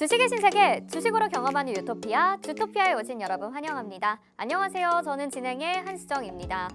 주식의 신세계, 주식으로 경험하는 유토피아, 주토피아에 오신 여러분 환영합니다. 안녕하세요. 저는 진행의 한수정입니다.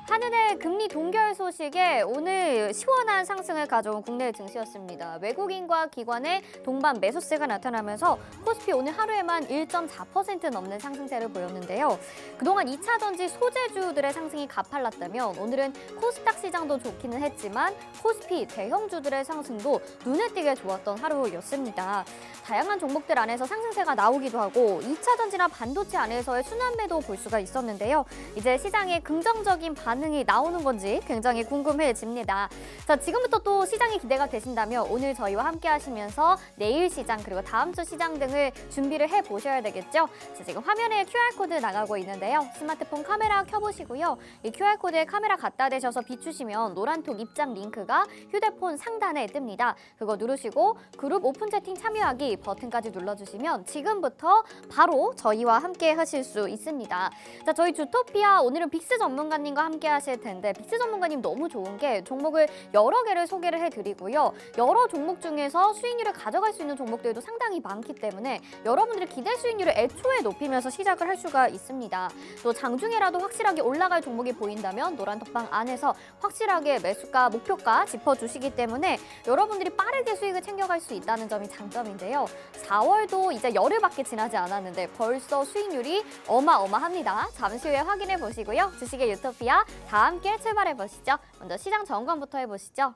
한은의 금리 동결 소식에 오늘 시원한 상승을 가져온 국내 증시였습니다. 외국인과 기관의 동반 매수세가 나타나면서 코스피 오늘 하루에만 1.4% 넘는 상승세를 보였는데요. 그동안 2차 전지 소재주들의 상승이 가팔랐다면 오늘은 코스닥 시장도 좋기는 했지만 코스피 대형주들의 상승도 눈에 띄게 좋았던 하루였습니다. 다양한 종목들 안에서 상승세가 나오기도 하고 2차 전지나 반도체 안에서의 순환매도 볼 수가 있었는데요. 이제 시장에 긍정적인 반응이 나오는 건지 굉장히 궁금해집니다. 자, 지금부터 또 시장이 기대가 되신다면 오늘 저희와 함께 하시면서 내일 시장 그리고 다음 주 시장 등을 준비를 해보셔야 되겠죠. 자, 지금 화면에 QR코드 나가고 있는데요. 스마트폰 카메라 켜보시고요. 이 QR코드에 카메라 갖다 대셔서 비추시면 노란톡 입장 링크가 휴대폰 상단에 뜹니다. 그거 누르시고 그룹 오픈 채팅 참여하기 버튼까지 눌러주시면 지금부터 바로 저희와 함께 하실 수 있습니다. 자, 저희 주토피아 오늘은 빅스 전문가님과 함께 하실 텐데 빅스 전문가님 너무 좋은 게 종목을 여러 개를 소개를 해드리고요. 여러 종목 중에서 수익률을 가져갈 수 있는 종목들도 상당히 많기 때문에 여러분들의 기대 수익률을 애초에 높이면서 시작을 할 수가 있습니다. 또 장중에라도 확실하게 올라갈 종목이 보인다면 노란톡방 안에서 확실하게 매수가, 목표가 짚어주시기 때문에 여러분들이 빠르게 수익을 챙겨갈 수 있다는 점이 장점인데요. 4월도 이제 열흘밖에 지나지 않았는데 벌써 수익률이 어마어마합니다. 잠시 후에 확인해 보시고요. 주식의 유토피아 다 함께 출발해 보시죠. 먼저 시장 점검부터 해보시죠.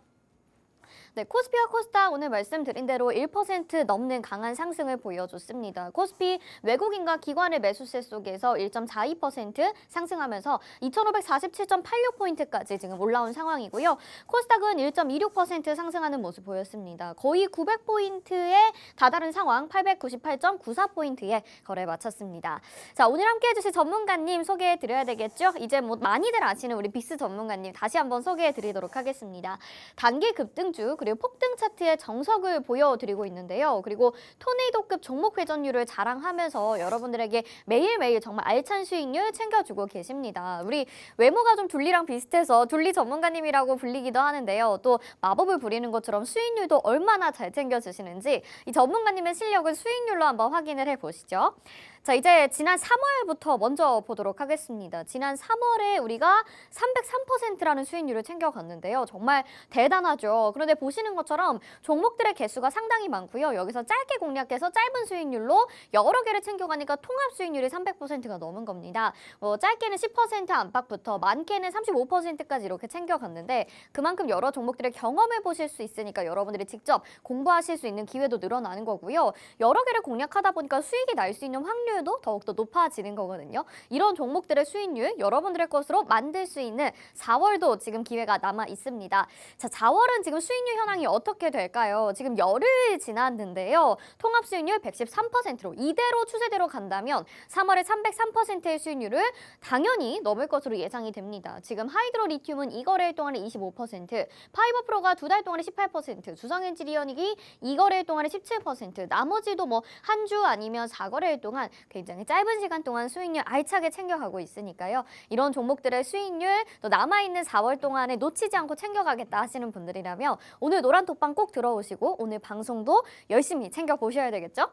네, 코스피와 코스닥 오늘 말씀드린 대로 1% 넘는 강한 상승을 보여줬습니다. 코스피 외국인과 기관의 매수세 속에서 1.42% 상승하면서 2,547.86포인트까지 지금 올라온 상황이고요. 코스닥은 1.26% 상승하는 모습 보였습니다. 거의 900포인트에 다다른 상황 898.94포인트에 거래 마쳤습니다. 자, 오늘 함께해 주실 전문가님 소개해 드려야 되겠죠? 이제 뭐 많이들 아시는 우리 빅스 전문가님 다시 한번 소개해 드리도록 하겠습니다. 단기 급등주 그리고 폭등 차트의 정석을 보여드리고 있는데요. 그리고 토네이도급 종목 회전율을 자랑하면서 여러분들에게 매일매일 정말 알찬 수익률 챙겨주고 계십니다. 우리 외모가 좀 둘리랑 비슷해서 둘리 전문가님이라고 불리기도 하는데요. 또 마법을 부리는 것처럼 수익률도 얼마나 잘 챙겨주시는지 이 전문가님의 실력을 수익률로 한번 확인을 해보시죠. 자, 이제 지난 3월부터 먼저 보도록 하겠습니다. 지난 3월에 우리가 303%라는 수익률을 챙겨갔는데요. 정말 대단하죠. 그런데 보시는 것처럼 종목들의 개수가 상당히 많고요. 여기서 짧게 공략해서 짧은 수익률로 여러 개를 챙겨가니까 통합 수익률이 300%가 넘은 겁니다. 짧게는 10% 안팎부터 많게는 35%까지 이렇게 챙겨갔는데 그만큼 여러 종목들을 경험해 보실 수 있으니까 여러분들이 직접 공부하실 수 있는 기회도 늘어나는 거고요. 여러 개를 공략하다 보니까 수익이 날 수 있는 확률도 더욱더 높아지는 거거든요. 이런 종목들의 수익률 여러분들의 것으로 만들 수 있는 4월도 지금 기회가 남아 있습니다. 자, 4월은 지금 수익률 현황이 어떻게 될까요? 지금 열흘 지났는데요. 통합 수익률 113%로 이대로 추세대로 간다면 3월에 303%의 수익률을 당연히 넘을 것으로 예상이 됩니다. 지금 하이드로 리튬은 2거래일 동안에 25%, 파이버 프로가 2달 동안에 18%, 주성엔지니어링이 2거래일 동안에 17%, 나머지도 뭐 한 주 아니면 4거래일 동안 굉장히 짧은 시간 동안 수익률 알차게 챙겨가고 있으니까요. 이런 종목들의 수익률 또 남아있는 4월 동안에 놓치지 않고 챙겨가겠다 하시는 분들이라면 오늘 노란톡방 꼭 들어오시고 오늘 방송도 열심히 챙겨보셔야 되겠죠?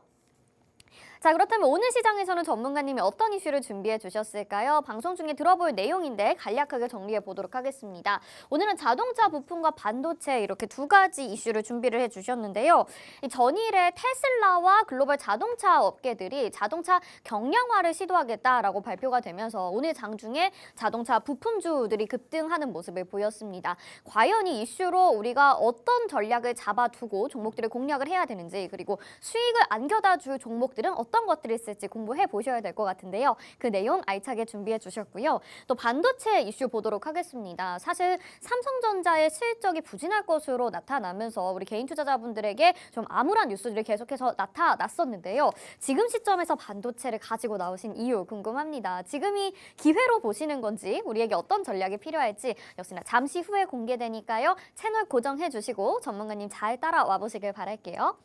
자, 그렇다면 오늘 시장에서는 전문가님이 어떤 이슈를 준비해 주셨을까요? 방송 중에 들어볼 내용인데 간략하게 정리해 보도록 하겠습니다. 오늘은 자동차 부품과 반도체 이렇게 두 가지 이슈를 준비를 해 주셨는데요. 이 전일에 테슬라와 글로벌 자동차 업계들이 자동차 경량화를 시도하겠다라고 발표가 되면서 오늘 장중에 자동차 부품주들이 급등하는 모습을 보였습니다. 과연 이 이슈로 우리가 어떤 전략을 잡아두고 종목들을 공략을 해야 되는지 그리고 수익을 안겨다 줄 종목들은 어떤 것들이 있을지 공부해 보셔야 될 것 같은데요. 그 내용 알차게 준비해 주셨고요. 또 반도체 이슈 보도록 하겠습니다. 사실 삼성전자의 실적이 부진할 것으로 나타나면서 우리 개인 투자자분들에게 좀 암울한 뉴스들이 계속해서 나타났었는데요. 지금 시점에서 반도체를 가지고 나오신 이유 궁금합니다. 지금이 기회로 보시는 건지 우리에게 어떤 전략이 필요할지 역시나 잠시 후에 공개되니까요. 채널 고정해 주시고 전문가님 잘 따라와 보시길 바랄게요.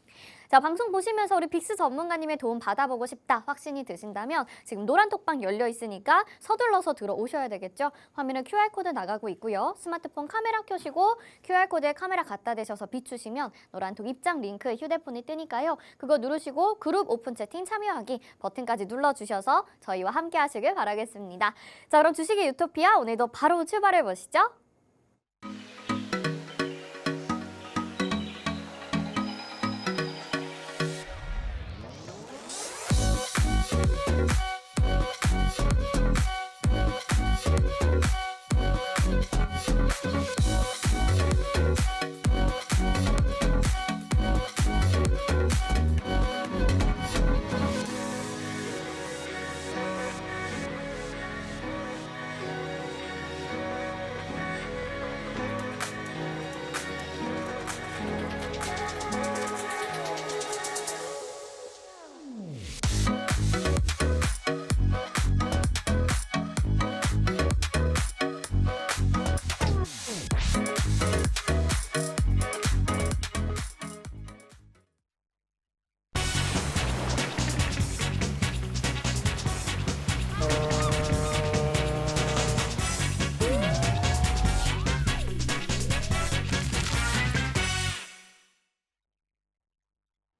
자, 방송 보시면서 우리 빅스 전문가님의 도움 받아보고 싶다 확신이 드신다면 지금 노란 톡방 열려 있으니까 서둘러서 들어오셔야 되겠죠. 화면에 QR코드 나가고 있고요. 스마트폰 카메라 켜시고 QR코드에 카메라 갖다 대셔서 비추시면 노란톡 입장 링크 휴대폰이 뜨니까요. 그거 누르시고 그룹 오픈 채팅 참여하기 버튼까지 눌러주셔서 저희와 함께 하시길 바라겠습니다. 자, 그럼 주식의 유토피아 오늘도 바로 출발해 보시죠.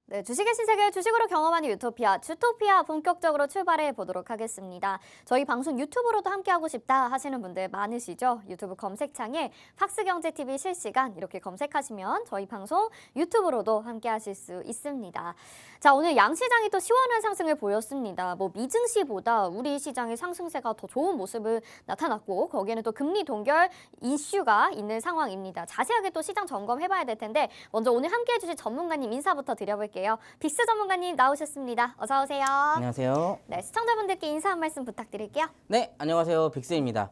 네, 주식의 신세계 주식으로 경험하는 유토피아, 주토피아 본격적으로 출발해 보도록 하겠습니다. 저희 방송 유튜브로도 함께하고 싶다 하시는 분들 많으시죠? 유튜브 검색창에 팍스경제TV 실시간 이렇게 검색하시면 저희 방송 유튜브로도 함께하실 수 있습니다. 자, 오늘 양시장이 또 시원한 상승을 보였습니다. 미증시보다 우리 시장의 상승세가 더 좋은 모습을 나타났고 거기에는 또 금리 동결 이슈가 있는 상황입니다. 자세하게 또 시장 점검해봐야 될 텐데 먼저 오늘 함께해 주실 전문가님 인사부터 드려볼게요. 빅스 전문가님 나오셨습니다. 어서 오세요. 안녕하세요. 네, 시청자분들께 인사 한 말씀 부탁드릴게요. 네, 안녕하세요. 빅스입니다.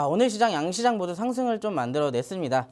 오늘 시장 양시장 모두 상승을 좀 만들어냈습니다.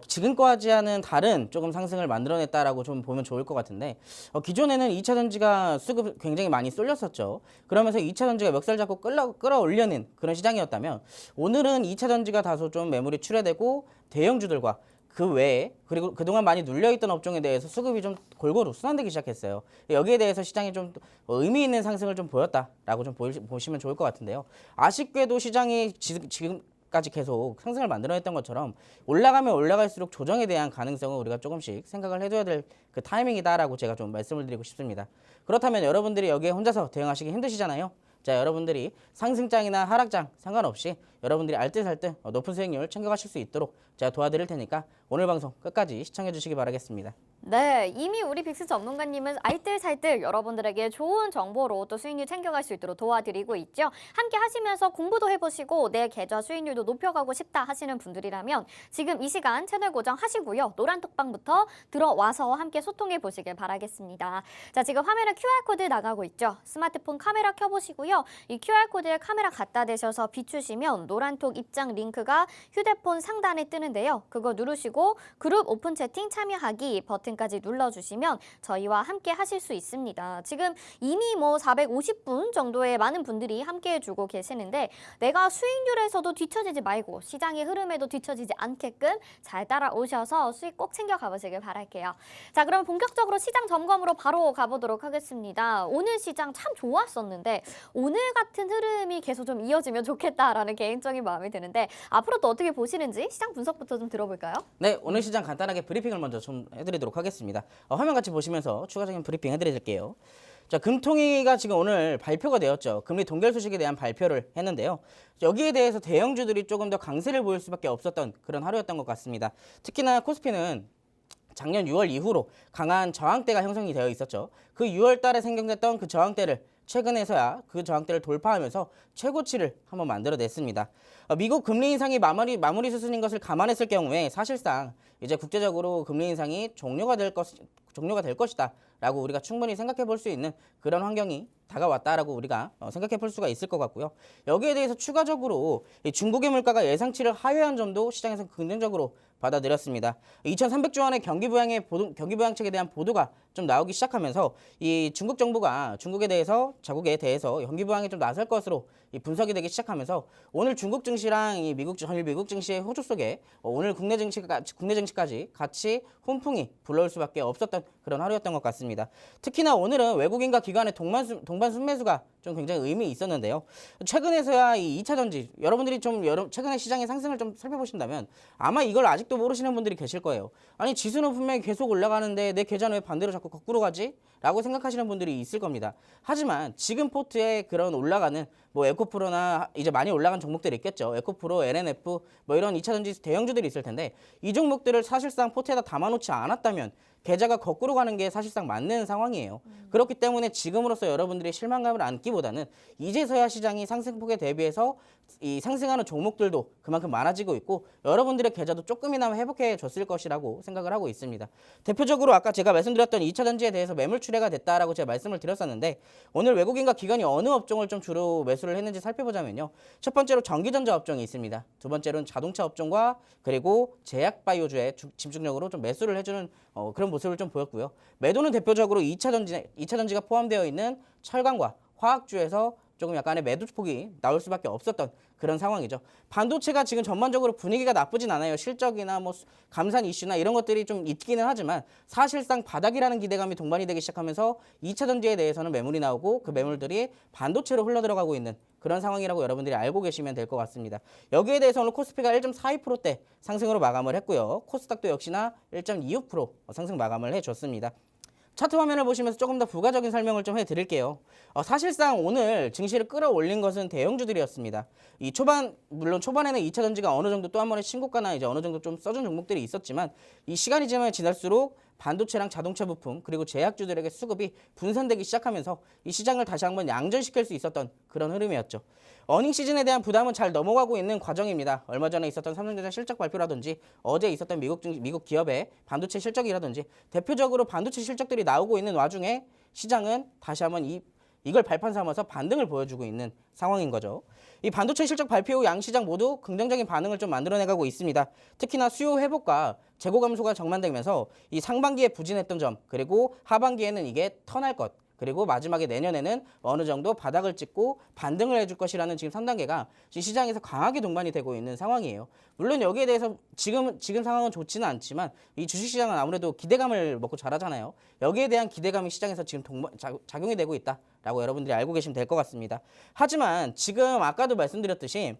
지금까지와는 다른 조금 상승을 만들어냈다라고 좀 보면 좋을 것 같은데 기존에는 2차 전지가 수급 굉장히 많이 쏠렸었죠. 그러면서 2차 전지가 멱살 잡고 끌어올려는 그런 시장이었다면 오늘은 2차 전지가 다소 좀 매물이 출회되고 대형주들과 그 외에 그리고 그동안 많이 눌려있던 업종에 대해서 수급이 좀 골고루 순환되기 시작했어요. 여기에 대해서 시장이 좀 의미 있는 상승을 좀 보였다라고 좀 보시면 좋을 것 같은데요. 아쉽게도 시장이 지금까지 계속 상승을 만들어냈던 것처럼 올라가면 올라갈수록 조정에 대한 가능성을 우리가 조금씩 생각을 해둬야 될 그 타이밍이다라고 제가 좀 말씀을 드리고 싶습니다. 그렇다면 여러분들이 여기에 혼자서 대응하시기 힘드시잖아요. 자, 여러분들이 상승장이나 하락장 상관없이 여러분들이 알뜰살뜰 높은 수익률 챙겨가실 수 있도록 제가 도와드릴 테니까 오늘 방송 끝까지 시청해 주시기 바라겠습니다. 네, 이미 우리 빅스 전문가님은 알뜰살뜰 여러분들에게 좋은 정보로 또 수익률 챙겨갈 수 있도록 도와드리고 있죠. 함께 하시면서 공부도 해보시고 내 계좌 수익률도 높여가고 싶다 하시는 분들이라면 지금 이 시간 채널 고정하시고요. 노란톡방부터 들어와서 함께 소통해 보시길 바라겠습니다. 자, 지금 화면에 QR코드 나가고 있죠. 스마트폰 카메라 켜보시고요. 이 QR코드에 카메라 갖다 대셔서 비추시면 노란톡 입장 링크가 휴대폰 상단에 뜨는데요. 그거 누르시고 그룹 오픈 채팅 참여하기 버튼까지 눌러주시면 저희와 함께 하실 수 있습니다. 지금 이미 450분 정도의 많은 분들이 함께 해주고 계시는데 내가 수익률에서도 뒤처지지 말고 시장의 흐름에도 뒤처지지 않게끔 잘 따라오셔서 수익 꼭 챙겨 가보시길 바랄게요. 자, 그럼 본격적으로 시장 점검으로 바로 가보도록 하겠습니다. 오늘 시장 참 좋았었는데 오늘 같은 흐름이 계속 좀 이어지면 좋겠다라는 개인적인 마음이 드는데 앞으로 또 어떻게 보시는지 시장 분석부터 좀 들어볼까요? 네, 오늘 시장 간단하게 브리핑을 먼저 좀 해드리도록 하겠습니다. 화면 같이 보시면서 추가적인 브리핑 해드릴게요. 자, 금통위가 지금 오늘 발표가 되었죠. 금리 동결 소식에 대한 발표를 했는데요. 여기에 대해서 대형주들이 조금 더 강세를 보일 수밖에 없었던 그런 하루였던 것 같습니다. 특히나 코스피는 작년 6월 이후로 강한 저항대가 형성이 되어 있었죠. 그 6월 달에 생겨났던 그 저항대를 최근에서야 그 저항대를 돌파하면서 최고치를 한번 만들어냈습니다. 미국 금리 인상이 마무리 수순인 것을 감안했을 경우에 사실상 이제 국제적으로 금리 인상이 종료가 될 것이다라고 우리가 충분히 생각해 볼 수 있는 그런 환경이 다가왔다라고 우리가 생각해 볼 수가 있을 것 같고요. 여기에 대해서 추가적으로 이 중국의 물가가 예상치를 하회한 점도 시장에서 긍정적으로 받아들였습니다. 2,300조 원의 경기 부양책에 대한 보도가 좀 나오기 시작하면서 이 중국 정부가 자국에 대해서 경기 부양에 좀 나설 것으로 이 분석이 되기 시작하면서 오늘 중국 증시랑 이 전일 미국 증시의 호조 속에 오늘 국내 증시까지 같이 훈풍이 불러올 수밖에 없었던 그런 하루였던 것 같습니다. 특히나 오늘은 외국인과 기관의 동반 순매수가 좀 굉장히 의미 있었는데요. 최근에서야 이 2차 전지 여러분들이 최근에 시장의 상승을 좀 살펴보신다면 아마 이걸 아직도 모르시는 분들이 계실 거예요. 아니 지수는 분명히 계속 올라가는데 내 계좌는 왜 반대로 자꾸 거꾸로 가지? 라고 생각하시는 분들이 있을 겁니다. 하지만 지금 포트에 그런 올라가는 뭐 에코프로나 이제 많이 올라간 종목들이 있겠죠. 에코프로, LNF 뭐 이런 2차 전지 대형주들이 있을 텐데 이 종목들을 사실상 포트에다 담아놓지 않았다면 계좌가 거꾸로 가는 게 사실상 맞는 상황이에요. 그렇기 때문에 지금으로서 여러분들이 실망감을 안기보다는 이제서야 시장이 상승폭에 대비해서 이 상승하는 종목들도 그만큼 많아지고 있고 여러분들의 계좌도 조금이나마 회복해 줬을 것이라고 생각을 하고 있습니다. 대표적으로 아까 제가 말씀드렸던 2차 전지에 대해서 매물 출회가 됐다라고 제가 말씀을 드렸었는데 오늘 외국인과 기관이 어느 업종을 좀 주로 매수를 했는지 살펴보자면요. 첫 번째로 전기전자 업종이 있습니다. 두 번째로는 자동차 업종과 그리고 제약바이오주에 집중적으로 좀 매수를 해주는 그런 모습을 좀 보였고요. 매도는 대표적으로 2차 전지가 포함되어 있는 철강과 화학주에서 조금 약간의 매도폭이 나올 수밖에 없었던 그런 상황이죠. 반도체가 지금 전반적으로 분위기가 나쁘진 않아요. 실적이나 뭐 감산 이슈나 이런 것들이 좀 있기는 하지만 사실상 바닥이라는 기대감이 동반이 되기 시작하면서 2차 전지에 대해서는 매물이 나오고 그 매물들이 반도체로 흘러들어가고 있는 그런 상황이라고 여러분들이 알고 계시면 될 것 같습니다. 여기에 대해서 오늘 코스피가 1.42%대 상승으로 마감을 했고요. 코스닥도 역시나 1.25% 상승 마감을 해줬습니다. 차트 화면을 보시면서 조금 더 부가적인 설명을 좀 해드릴게요. 사실상 오늘 증시를 끌어올린 것은 대형주들이었습니다. 물론 초반에는 2차 전지가 어느 정도 또 한 번의 신고가나 이제 어느 정도 좀 써준 종목들이 있었지만 이 시간이 지날수록 반도체랑 자동차 부품 그리고 제약주들에게 수급이 분산되기 시작하면서 이 시장을 다시 한번 양전시킬 수 있었던 그런 흐름이었죠. 어닝 시즌에 대한 부담은 잘 넘어가고 있는 과정입니다. 얼마 전에 있었던 삼성전자 실적 발표라든지 어제 있었던 미국 기업의 반도체 실적이라든지 대표적으로 반도체 실적들이 나오고 있는 와중에 시장은 다시 한번 이걸 발판 삼아서 반등을 보여주고 있는 상황인 거죠. 이 반도체 실적 발표 후 양시장 모두 긍정적인 반응을 좀 만들어내가고 있습니다. 특히나 수요 회복과 재고 감소가 정만되면서 이 상반기에 부진했던 점 그리고 하반기에는 이게 턴할 것 그리고 마지막에 내년에는 어느 정도 바닥을 찍고 반등을 해줄 것이라는 지금 3단계가 시장에서 강하게 동반이 되고 있는 상황이에요. 물론 여기에 대해서 지금 상황은 좋지는 않지만 이 주식시장은 아무래도 기대감을 먹고 자라잖아요. 여기에 대한 기대감이 시장에서 지금 작용이 되고 있다라고 여러분들이 알고 계시면 될 것 같습니다. 하지만 지금 아까도 말씀드렸듯이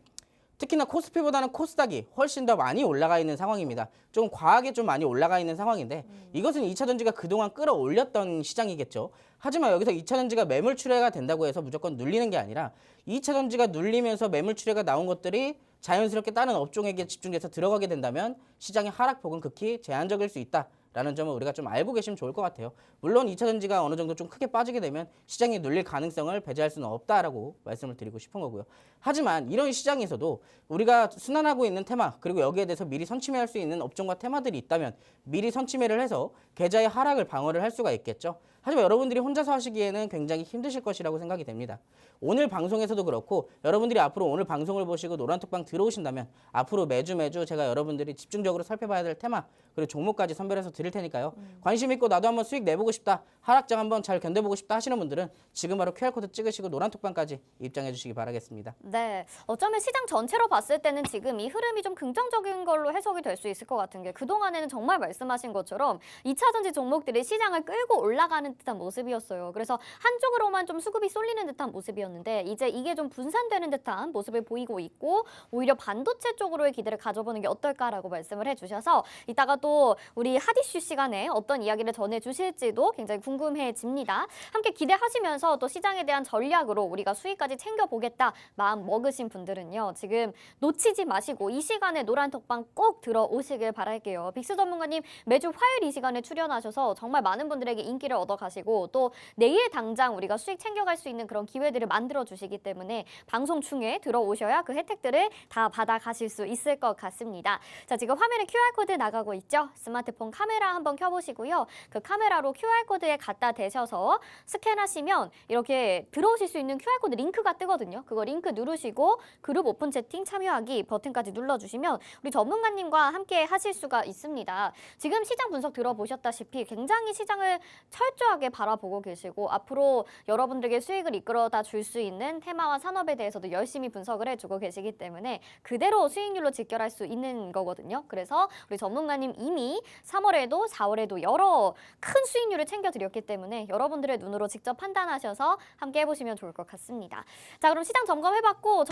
특히나 코스피보다는 코스닥이 훨씬 더 많이 올라가 있는 상황입니다. 좀 과하게 좀 많이 올라가 있는 상황인데 이것은 2차 전지가 그동안 끌어올렸던 시장이겠죠. 하지만 여기서 2차 전지가 매물 출회가 된다고 해서 무조건 눌리는 게 아니라 2차 전지가 눌리면서 매물 출회가 나온 것들이 자연스럽게 다른 업종에게 집중돼서 들어가게 된다면 시장의 하락폭은 극히 제한적일 수 있다라는 점을 우리가 좀 알고 계시면 좋을 것 같아요. 물론 2차 전지가 어느 정도 좀 크게 빠지게 되면 시장이 눌릴 가능성을 배제할 수는 없다라고 말씀을 드리고 싶은 거고요. 하지만 이런 시장에서도 우리가 순환하고 있는 테마 그리고 여기에 대해서 미리 선침해할 수 있는 업종과 테마들이 있다면 미리 선침해를 해서 계좌의 하락을 방어를 할 수가 있겠죠. 하지만 여러분들이 혼자서 하시기에는 굉장히 힘드실 것이라고 생각이 됩니다. 오늘 방송에서도 그렇고 여러분들이 앞으로 오늘 방송을 보시고 노란톡방 들어오신다면 앞으로 매주 제가 여러분들이 집중적으로 살펴봐야 될 테마 그리고 종목까지 선별해서 드릴 테니까요. 관심 있고 나도 한번 수익 내보고 싶다, 하락장 한번 잘 견뎌보고 싶다 하시는 분들은 지금 바로 QR코드 찍으시고 노란톡방까지 입장해 주시기 바라겠습니다. 네, 어쩌면 시장 전체로 봤을 때는 지금 이 흐름이 좀 긍정적인 걸로 해석이 될 수 있을 것 같은 게 그동안에는 정말 말씀하신 것처럼 2차 전지 종목들이 시장을 끌고 올라가는 듯한 모습이었어요. 그래서 한쪽으로만 좀 수급이 쏠리는 듯한 모습이었는데 이제 이게 좀 분산되는 듯한 모습을 보이고 있고 오히려 반도체 쪽으로의 기대를 가져보는 게 어떨까라고 말씀을 해주셔서 이따가 또 우리 핫이슈 시간에 어떤 이야기를 전해주실지도 굉장히 궁금해집니다. 함께 기대하시면서 또 시장에 대한 전략으로 우리가 수익까지 챙겨보겠다 마음 먹으신 분들은요. 지금 놓치지 마시고 이 시간에 노란톡방 꼭 들어오시길 바랄게요. 빅스 전문가님 매주 화요일 이 시간에 출연하셔서 정말 많은 분들에게 인기를 얻어가고 가시고 또 내일 당장 우리가 수익 챙겨갈 수 있는 그런 기회들을 만들어 주시기 때문에 방송 중에 들어오셔야 그 혜택들을 다 받아가실 수 있을 것 같습니다. 자, 지금 화면에 QR코드 나가고 있죠? 스마트폰 카메라 한번 켜보시고요. 그 카메라로 QR코드에 갖다 대셔서 스캔하시면 이렇게 들어오실 수 있는 QR코드 링크가 뜨거든요. 그거 링크 누르시고 그룹 오픈 채팅 참여하기 버튼까지 눌러주시면 우리 전문가님과 함께 하실 수가 있습니다. 지금 시장 분석 들어보셨다시피 굉장히 시장을 철저하게 바라보고 계시고 앞으로 여러분들에게 수익을 이끌어다 줄 수 있는 테마와 산업에 대해서도 열심히 분석을 해주고 계시기 때문에 그대로 수익률로 직결할 수 있는 거거든요. 그래서 우리 전문가님 이미 3월에도 4월에도 여러 큰 수익률을 챙겨드렸기 때문에 여러분들의 눈으로 직접 판단하셔서 함께 해보시면 좋을 것 같습니다. 자, 그럼 시장 점검해봤고